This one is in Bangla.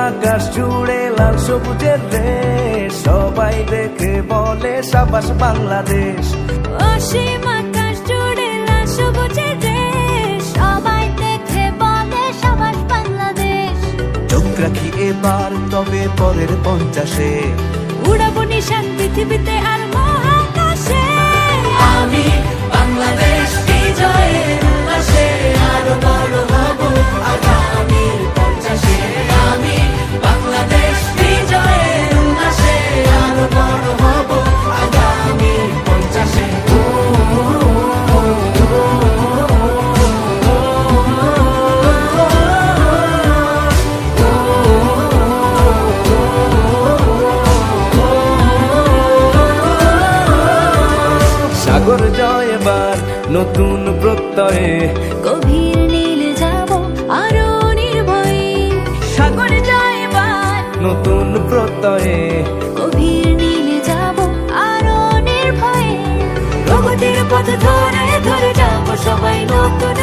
আকাশ জুড়ে লাল সবুজের রেশ, সবাই দেখে বলে সাবাস বাংলাদেশ। অসীম আকাশ জুড়ে লাল সবুজের রেশ, সবাই দেখে বলে সাবাস বাংলাদেশ। চোখ রাখি এবার তবে পরের 50-এ, উড়াবো নিশান পৃথিবীতে আর মহাকাশে। আমি বাংলাদেশ বিজয়ের উল্লাসে আরো বড় হব আগামী 50-এ। আমি বাংলাদেশ বিজয়ের উল্লাসে আরো বড় হব আগামী 50-এ। সাগর জয় এবার নতুন প্রত্যয়ে, গভীর নীলে যাব আরো নির্ভয়ে। সাগর জয় এবার নতুন প্রত্যয়ে, গভীর নীলে যাব আরো নির্ভয়ে। প্রগতির পথ ধরে ধরে যাব সবাই নতুন